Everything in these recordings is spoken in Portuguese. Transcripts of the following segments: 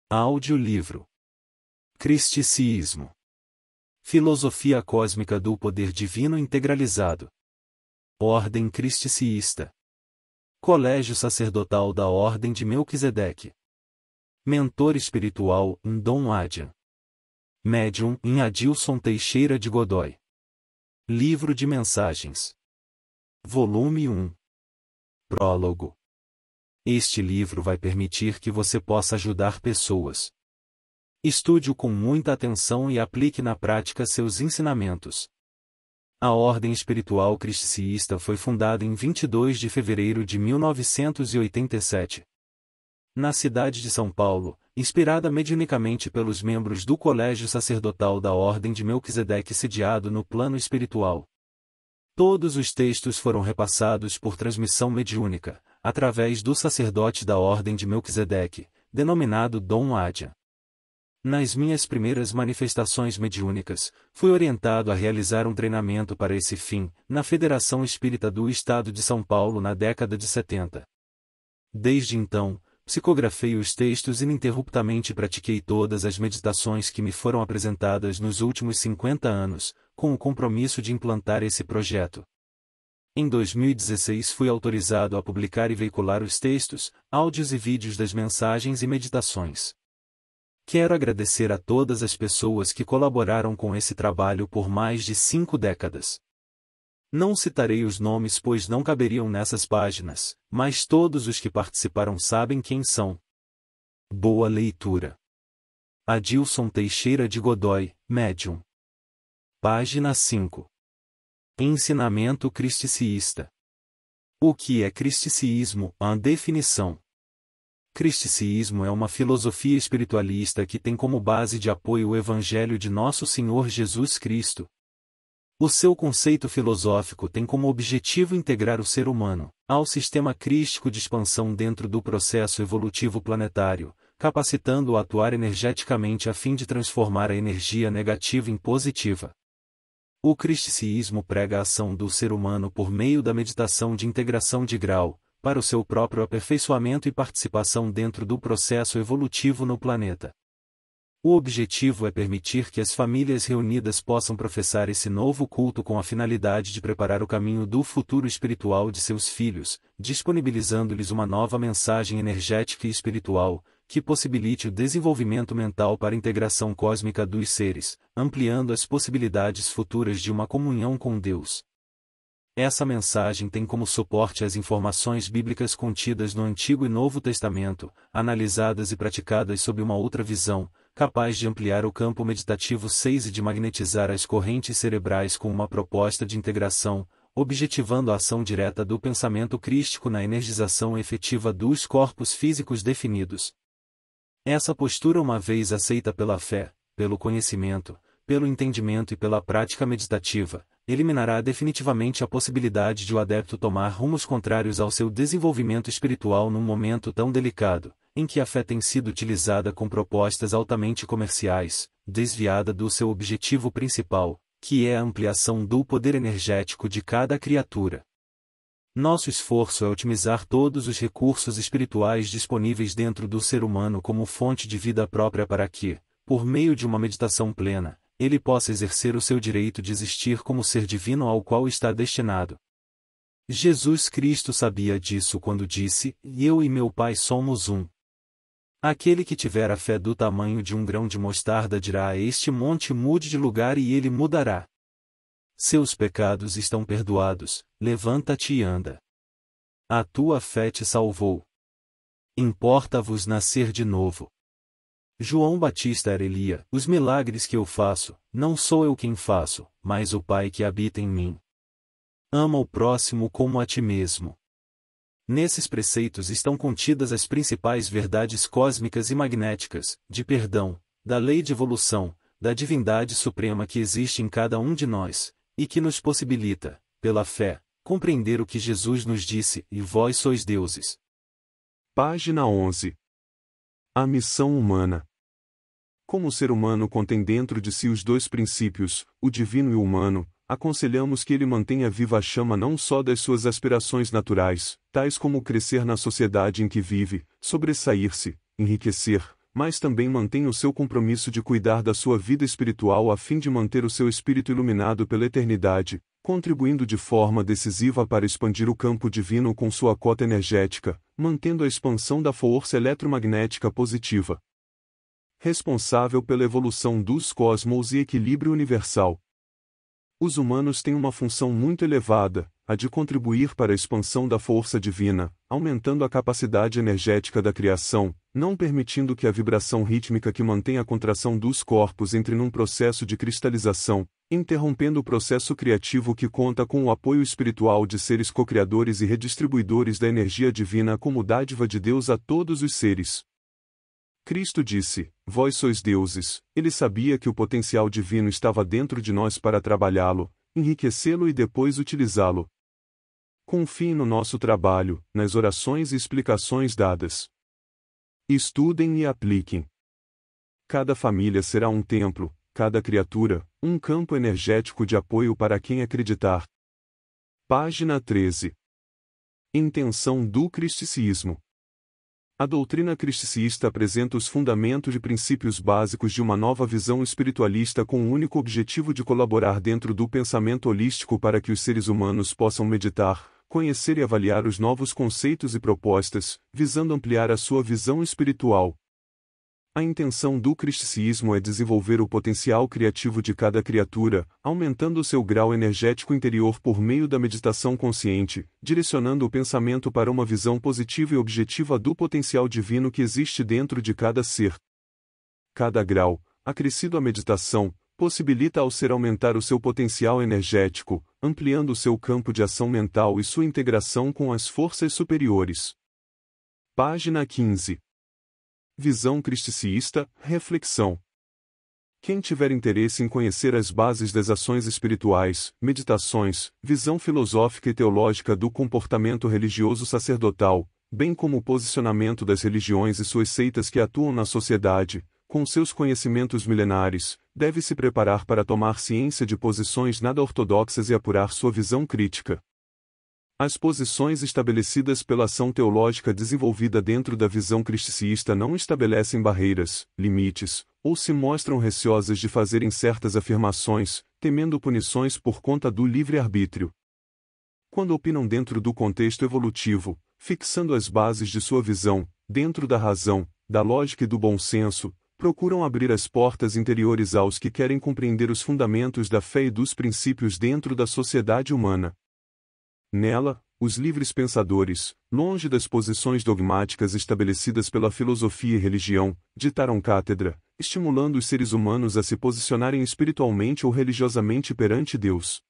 Audiolivro. Cristicismo. Filosofia cósmica do poder divino integralizado. Ordem Cristiceísta. Colégio Sacerdotal da Ordem de Melquisedeque. Mentor espiritual, Dom Adjan. Médium, Adilson Teixeira de Godoy. Livro de Mensagens. Volume 1. Prólogo. Este livro vai permitir que você possa ajudar pessoas. Estude-o com muita atenção e aplique na prática seus ensinamentos. A Ordem Espiritual Cristiceísta foi fundada em 22 de fevereiro de 1987. Na cidade de São Paulo, inspirada mediunicamente pelos membros do Colégio Sacerdotal da Ordem de Melquisedeque sediado no plano espiritual. Todos os textos foram repassados por transmissão mediúnica, através do sacerdote da Ordem de Melquisedeque, denominado Dom Adjan. Nas minhas primeiras manifestações mediúnicas, fui orientado a realizar um treinamento para esse fim, na Federação Espírita do Estado de São Paulo na década de 70. Desde então, psicografei os textos ininterruptamente e pratiquei todas as meditações que me foram apresentadas nos últimos 50 anos, com o compromisso de implantar esse projeto. Em 2016 fui autorizado a publicar e veicular os textos, áudios e vídeos das mensagens e meditações. Quero agradecer a todas as pessoas que colaboraram com esse trabalho por mais de 5 décadas. Não citarei os nomes pois não caberiam nessas páginas, mas todos os que participaram sabem quem são. Boa leitura. Adilson Teixeira de Godoy, Médium. Página 5. Ensinamento Cristiceísta. O que é cristicismo? A definição. Cristicismo é uma filosofia espiritualista que tem como base de apoio o Evangelho de Nosso Senhor Jesus Cristo. O seu conceito filosófico tem como objetivo integrar o ser humano ao sistema crístico de expansão dentro do processo evolutivo planetário, capacitando-o a atuar energeticamente a fim de transformar a energia negativa em positiva. O cristicismo prega a ação do ser humano por meio da meditação de integração de grau, para o seu próprio aperfeiçoamento e participação dentro do processo evolutivo no planeta. O objetivo é permitir que as famílias reunidas possam professar esse novo culto com a finalidade de preparar o caminho do futuro espiritual de seus filhos, disponibilizando-lhes uma nova mensagem energética e espiritual, que possibilite o desenvolvimento mental para a integração cósmica dos seres, ampliando as possibilidades futuras de uma comunhão com Deus. Essa mensagem tem como suporte as informações bíblicas contidas no Antigo e Novo Testamento, analisadas e praticadas sob uma outra visão, capaz de ampliar o campo meditativo 6 e de magnetizar as correntes cerebrais com uma proposta de integração, objetivando a ação direta do pensamento crístico na energização efetiva dos corpos físicos definidos. Essa postura, uma vez aceita pela fé, pelo conhecimento, pelo entendimento e pela prática meditativa, eliminará definitivamente a possibilidade de o adepto tomar rumos contrários ao seu desenvolvimento espiritual num momento tão delicado, em que a fé tem sido utilizada com propostas altamente comerciais, desviada do seu objetivo principal, que é a ampliação do poder energético de cada criatura. Nosso esforço é otimizar todos os recursos espirituais disponíveis dentro do ser humano como fonte de vida própria para que, por meio de uma meditação plena, ele possa exercer o seu direito de existir como ser divino ao qual está destinado. Jesus Cristo sabia disso quando disse: "Eu e meu Pai somos um." Aquele que tiver a fé do tamanho de um grão de mostarda dirá a este monte: "Mude de lugar", e ele mudará. Seus pecados estão perdoados, levanta-te e anda. A tua fé te salvou. Importa-vos nascer de novo. João Batista Arelia: "Os milagres que eu faço, não sou eu quem faço, mas o Pai que habita em mim." Ama o próximo como a ti mesmo. Nesses preceitos estão contidas as principais verdades cósmicas e magnéticas, de perdão, da lei de evolução, da divindade suprema que existe em cada um de nós, e que nos possibilita, pela fé, compreender o que Jesus nos disse: "E vós sois deuses." Página 11. A missão humana. Como o ser humano contém dentro de si os dois princípios, o divino e o humano, aconselhamos que ele mantenha viva a chama não só das suas aspirações naturais, tais como crescer na sociedade em que vive, sobressair-se, enriquecer, mas também mantém o seu compromisso de cuidar da sua vida espiritual a fim de manter o seu espírito iluminado pela eternidade, contribuindo de forma decisiva para expandir o campo divino com sua cota energética, mantendo a expansão da força eletromagnética positiva. Responsável pela evolução dos cosmos e equilíbrio universal. Os humanos têm uma função muito elevada, a de contribuir para a expansão da força divina, aumentando a capacidade energética da criação, não permitindo que a vibração rítmica que mantém a contração dos corpos entre num processo de cristalização, interrompendo o processo criativo que conta com o apoio espiritual de seres co-criadores e redistribuidores da energia divina como dádiva de Deus a todos os seres. Cristo disse: Vós sois deuses. Ele sabia que o potencial divino estava dentro de nós para trabalhá-lo, enriquecê-lo e depois utilizá-lo. Confiem no nosso trabalho, nas orações e explicações dadas. Estudem e apliquem. Cada família será um templo, cada criatura, um campo energético de apoio para quem acreditar. Página 13. Intenção do cristicismo. A doutrina cristianismo apresenta os fundamentos e princípios básicos de uma nova visão espiritualista com o único objetivo de colaborar dentro do pensamento holístico para que os seres humanos possam meditar, conhecer e avaliar os novos conceitos e propostas, visando ampliar a sua visão espiritual. A intenção do cristianismo é desenvolver o potencial criativo de cada criatura, aumentando o seu grau energético interior por meio da meditação consciente, direcionando o pensamento para uma visão positiva e objetiva do potencial divino que existe dentro de cada ser. Cada grau, acrescido à meditação, possibilita ao ser aumentar o seu potencial energético, ampliando o seu campo de ação mental e sua integração com as forças superiores. Página 15. Visão cristianísta, reflexão. Quem tiver interesse em conhecer as bases das ações espirituais, meditações, visão filosófica e teológica do comportamento religioso sacerdotal, bem como o posicionamento das religiões e suas seitas que atuam na sociedade, com seus conhecimentos milenares, deve se preparar para tomar ciência de posições nada ortodoxas e apurar sua visão crítica. As posições estabelecidas pela ação teológica desenvolvida dentro da visão cristianísta não estabelecem barreiras, limites, ou se mostram receosas de fazerem certas afirmações, temendo punições por conta do livre-arbítrio. Quando opinam dentro do contexto evolutivo, fixando as bases de sua visão, dentro da razão, da lógica e do bom senso, procuram abrir as portas interiores aos que querem compreender os fundamentos da fé e dos princípios dentro da sociedade humana. Nela, os livres pensadores, longe das posições dogmáticas estabelecidas pela filosofia e religião, ditaram cátedra, estimulando os seres humanos a se posicionarem espiritualmente ou religiosamente perante Deus.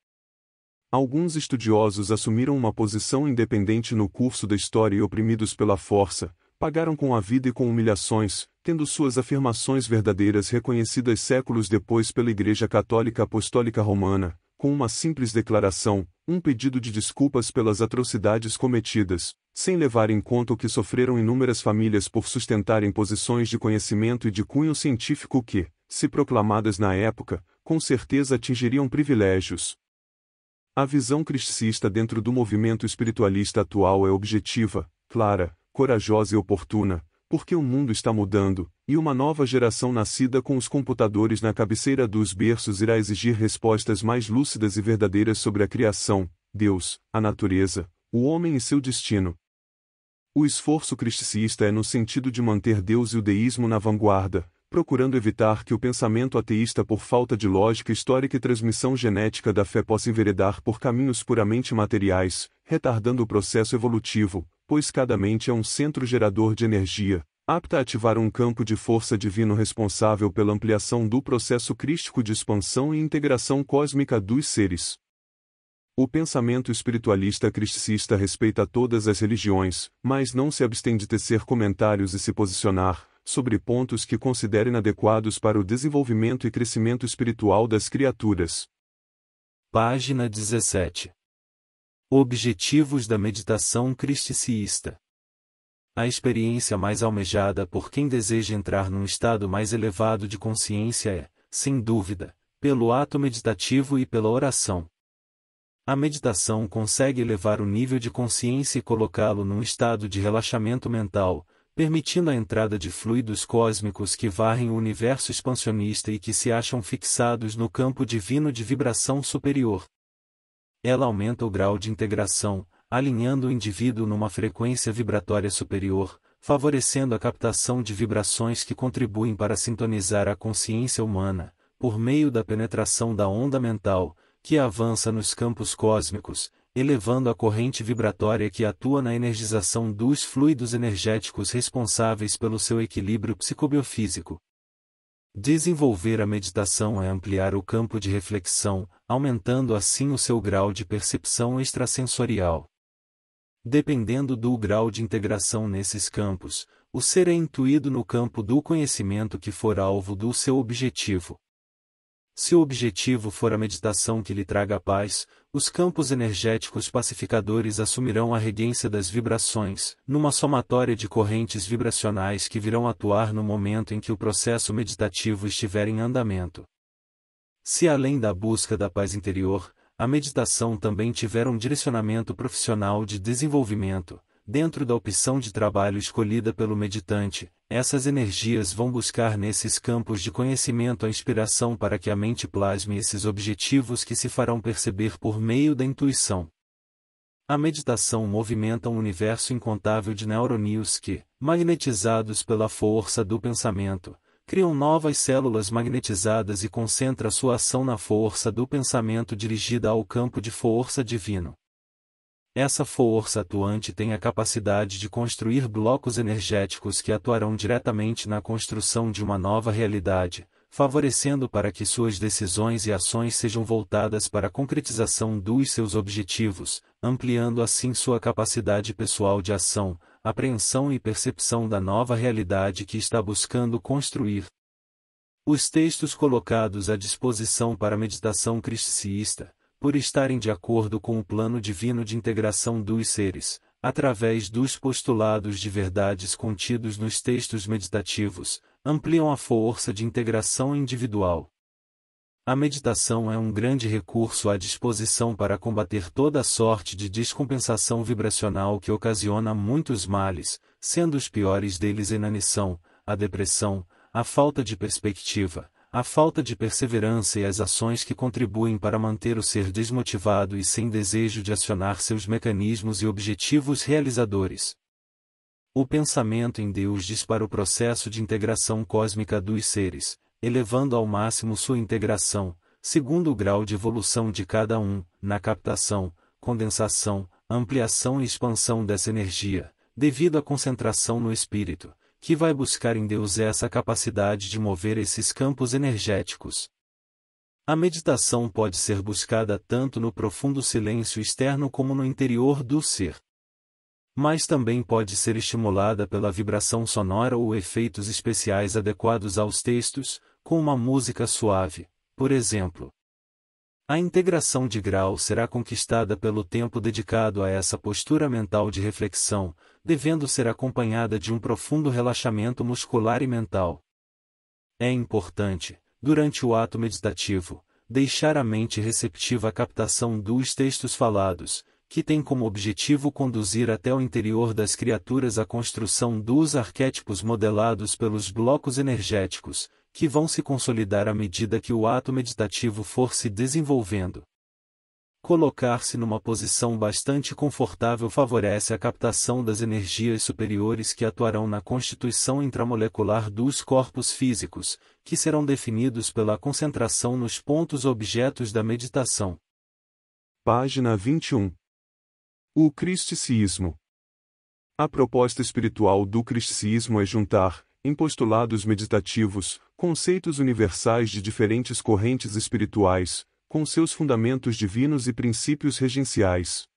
Alguns estudiosos assumiram uma posição independente no curso da história e oprimidos pela força, pagaram com a vida e com humilhações, tendo suas afirmações verdadeiras reconhecidas séculos depois pela Igreja Católica Apostólica Romana, com uma simples declaração, um pedido de desculpas pelas atrocidades cometidas, sem levar em conta o que sofreram inúmeras famílias por sustentarem posições de conhecimento e de cunho científico que, se proclamadas na época, com certeza atingiriam privilégios. A visão cristianísta dentro do movimento espiritualista atual é objetiva, clara, corajosa e oportuna, porque o mundo está mudando, e uma nova geração nascida com os computadores na cabeceira dos berços irá exigir respostas mais lúcidas e verdadeiras sobre a criação, Deus, a natureza, o homem e seu destino. O esforço cristianísta é no sentido de manter Deus e o deísmo na vanguarda, procurando evitar que o pensamento ateísta por falta de lógica histórica e transmissão genética da fé possa enveredar por caminhos puramente materiais, retardando o processo evolutivo, pois cada mente é um centro gerador de energia, apta a ativar um campo de força divino responsável pela ampliação do processo crístico de expansão e integração cósmica dos seres. O pensamento espiritualista cristianísta respeita todas as religiões, mas não se abstém de tecer comentários e se posicionar sobre pontos que considera inadequados para o desenvolvimento e crescimento espiritual das criaturas. Página 17. Objetivos da meditação cristianísta. A experiência mais almejada por quem deseja entrar num estado mais elevado de consciência é, sem dúvida, pelo ato meditativo e pela oração. A meditação consegue elevar o nível de consciência e colocá-lo num estado de relaxamento mental, permitindo a entrada de fluidos cósmicos que varrem o universo expansionista e que se acham fixados no campo divino de vibração superior. Ela aumenta o grau de integração, alinhando o indivíduo numa frequência vibratória superior, favorecendo a captação de vibrações que contribuem para sintonizar a consciência humana, por meio da penetração da onda mental, que avança nos campos cósmicos, elevando a corrente vibratória que atua na energização dos fluidos energéticos responsáveis pelo seu equilíbrio psicobiofísico. Desenvolver a meditação é ampliar o campo de reflexão, aumentando assim o seu grau de percepção extrasensorial. Dependendo do grau de integração nesses campos, o ser é intuído no campo do conhecimento que for alvo do seu objetivo. Se o objetivo for a meditação que lhe traga paz, os campos energéticos pacificadores assumirão a regência das vibrações, numa somatória de correntes vibracionais que virão atuar no momento em que o processo meditativo estiver em andamento. Se além da busca da paz interior, a meditação também tiver um direcionamento profissional de desenvolvimento, dentro da opção de trabalho escolhida pelo meditante, essas energias vão buscar nesses campos de conhecimento a inspiração para que a mente plasme esses objetivos que se farão perceber por meio da intuição. A meditação movimenta um universo incontável de neurônios que, magnetizados pela força do pensamento, criam novas células magnetizadas e concentra sua ação na força do pensamento dirigida ao campo de força divino. Essa força atuante tem a capacidade de construir blocos energéticos que atuarão diretamente na construção de uma nova realidade, favorecendo para que suas decisões e ações sejam voltadas para a concretização dos seus objetivos, ampliando assim sua capacidade pessoal de ação, apreensão e percepção da nova realidade que está buscando construir. Os textos colocados à disposição para a meditação cristiceísta, por estarem de acordo com o plano divino de integração dos seres, através dos postulados de verdades contidos nos textos meditativos, ampliam a força de integração individual. A meditação é um grande recurso à disposição para combater toda sorte de descompensação vibracional que ocasiona muitos males, sendo os piores deles a inanição, a depressão, a falta de perspectiva, a falta de perseverança e as ações que contribuem para manter o ser desmotivado e sem desejo de acionar seus mecanismos e objetivos realizadores. O pensamento em Deus dispara o processo de integração cósmica dos seres, elevando ao máximo sua integração, segundo o grau de evolução de cada um, na captação, condensação, ampliação e expansão dessa energia, devido à concentração no espírito, que vai buscar em Deus essa capacidade de mover esses campos energéticos. A meditação pode ser buscada tanto no profundo silêncio externo como no interior do ser. Mas também pode ser estimulada pela vibração sonora ou efeitos especiais adequados aos textos, com uma música suave, por exemplo. A integração de grau será conquistada pelo tempo dedicado a essa postura mental de reflexão, devendo ser acompanhada de um profundo relaxamento muscular e mental. É importante, durante o ato meditativo, deixar a mente receptiva à captação dos textos falados, que tem como objetivo conduzir até o interior das criaturas a construção dos arquétipos modelados pelos blocos energéticos, que vão se consolidar à medida que o ato meditativo for se desenvolvendo. Colocar-se numa posição bastante confortável favorece a captação das energias superiores que atuarão na constituição intramolecular dos corpos físicos, que serão definidos pela concentração nos pontos objetos da meditação. Página 21. O cristicismo. A proposta espiritual do cristicismo é juntar, em postulados meditativos, conceitos universais de diferentes correntes espirituais, com seus fundamentos divinos e princípios regenciais.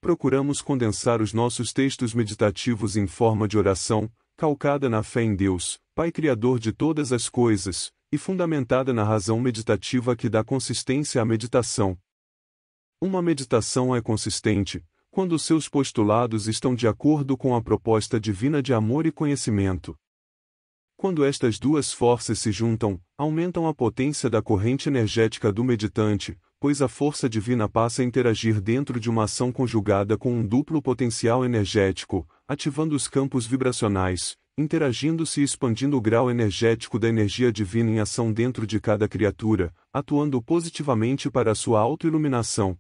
Procuramos condensar os nossos textos meditativos em forma de oração, calcada na fé em Deus, Pai Criador de todas as coisas, e fundamentada na razão meditativa que dá consistência à meditação. Uma meditação é consistente, quando seus postulados estão de acordo com a proposta divina de amor e conhecimento. Quando estas duas forças se juntam, aumentam a potência da corrente energética do meditante, pois a força divina passa a interagir dentro de uma ação conjugada com um duplo potencial energético, ativando os campos vibracionais, interagindo-se e expandindo o grau energético da energia divina em ação dentro de cada criatura, atuando positivamente para a sua autoiluminação.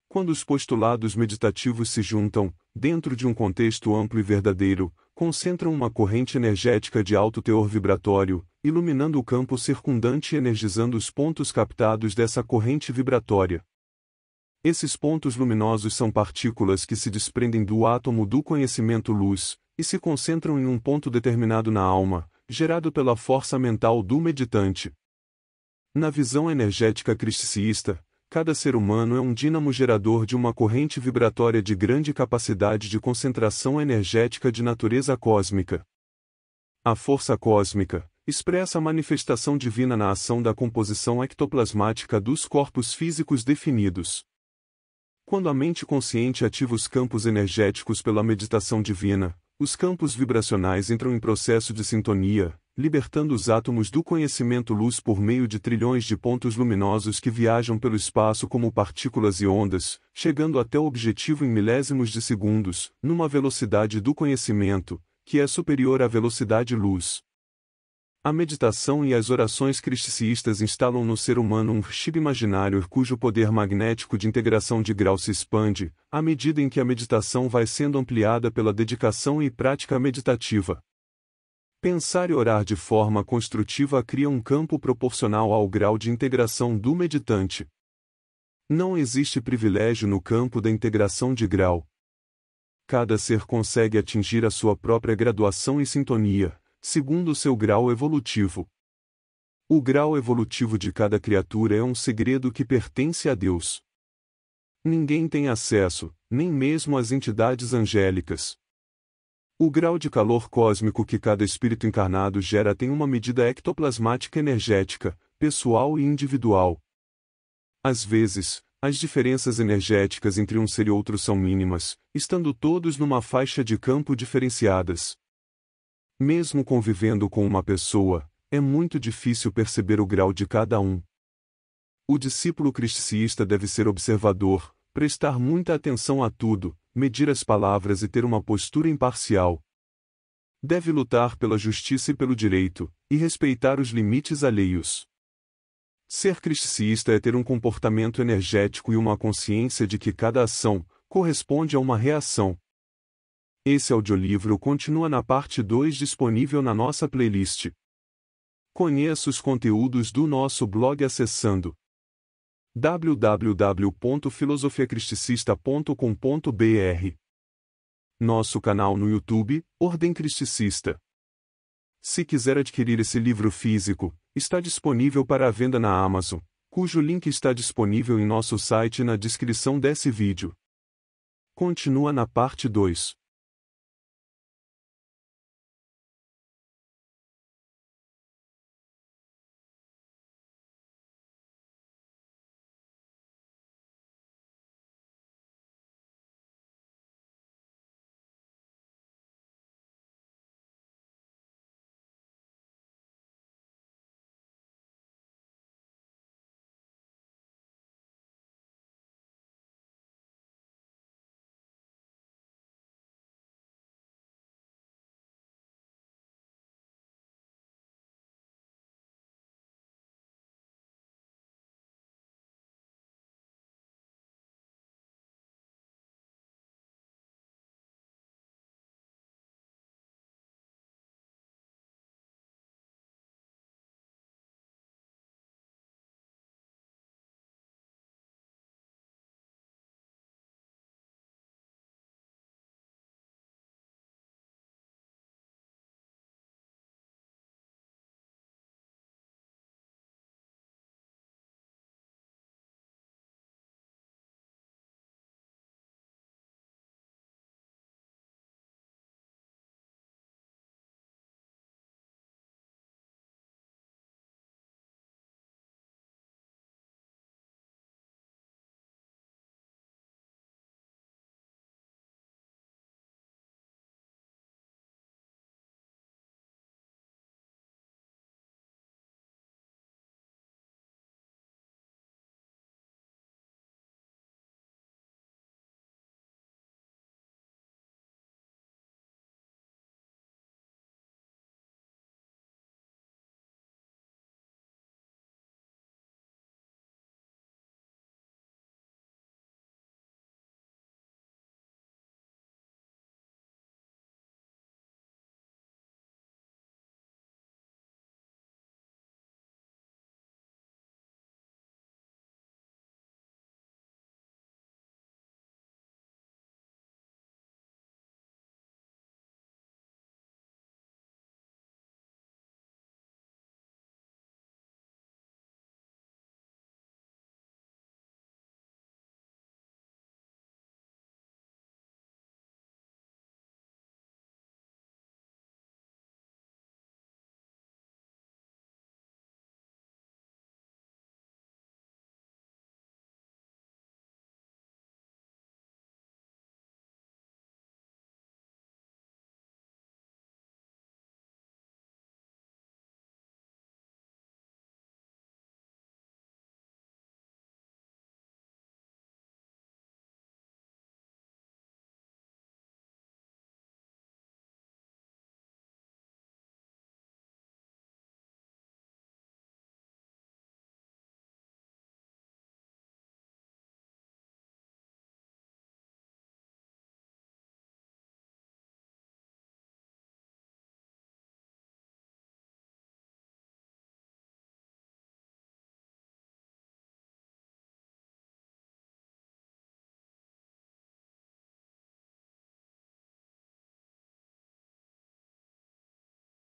Quando os postulados meditativos se juntam, dentro de um contexto amplo e verdadeiro, concentram uma corrente energética de alto teor vibratório, iluminando o campo circundante e energizando os pontos captados dessa corrente vibratória. Esses pontos luminosos são partículas que se desprendem do átomo do conhecimento luz, e se concentram em um ponto determinado na alma, gerado pela força mental do meditante. Na visão energética cristiceísta, cada ser humano é um dínamo gerador de uma corrente vibratória de grande capacidade de concentração energética de natureza cósmica. A força cósmica expressa a manifestação divina na ação da composição ectoplasmática dos corpos físicos definidos. Quando a mente consciente ativa os campos energéticos pela meditação divina, os campos vibracionais entram em processo de sintonia, libertando os átomos do conhecimento luz por meio de trilhões de pontos luminosos que viajam pelo espaço como partículas e ondas, chegando até o objetivo em milésimos de segundos, numa velocidade do conhecimento, que é superior à velocidade luz. A meditação e as orações cristiceístas instalam no ser humano um chip imaginário cujo poder magnético de integração de grau se expande, à medida em que a meditação vai sendo ampliada pela dedicação e prática meditativa. Pensar e orar de forma construtiva cria um campo proporcional ao grau de integração do meditante. Não existe privilégio no campo da integração de grau. Cada ser consegue atingir a sua própria graduação e sintonia, segundo o seu grau evolutivo. O grau evolutivo de cada criatura é um segredo que pertence a Deus. Ninguém tem acesso, nem mesmo as entidades angélicas. O grau de calor cósmico que cada espírito encarnado gera tem uma medida ectoplasmática energética, pessoal e individual. Às vezes, as diferenças energéticas entre um ser e outro são mínimas, estando todos numa faixa de campo diferenciadas. Mesmo convivendo com uma pessoa, é muito difícil perceber o grau de cada um. O discípulo cristiceísta deve ser observador, prestar muita atenção a tudo, medir as palavras e ter uma postura imparcial. Deve lutar pela justiça e pelo direito, e respeitar os limites alheios. Ser cristiceísta é ter um comportamento energético e uma consciência de que cada ação corresponde a uma reação. Esse audiolivro continua na parte 2 disponível na nossa playlist. Conheça os conteúdos do nosso blog acessando www.filosofiacristicista.com.br. Nosso canal no YouTube, Ordem Cristicista. Se quiser adquirir esse livro físico, está disponível para a venda na Amazon, cujo link está disponível em nosso site e na descrição desse vídeo. Continua na parte 2.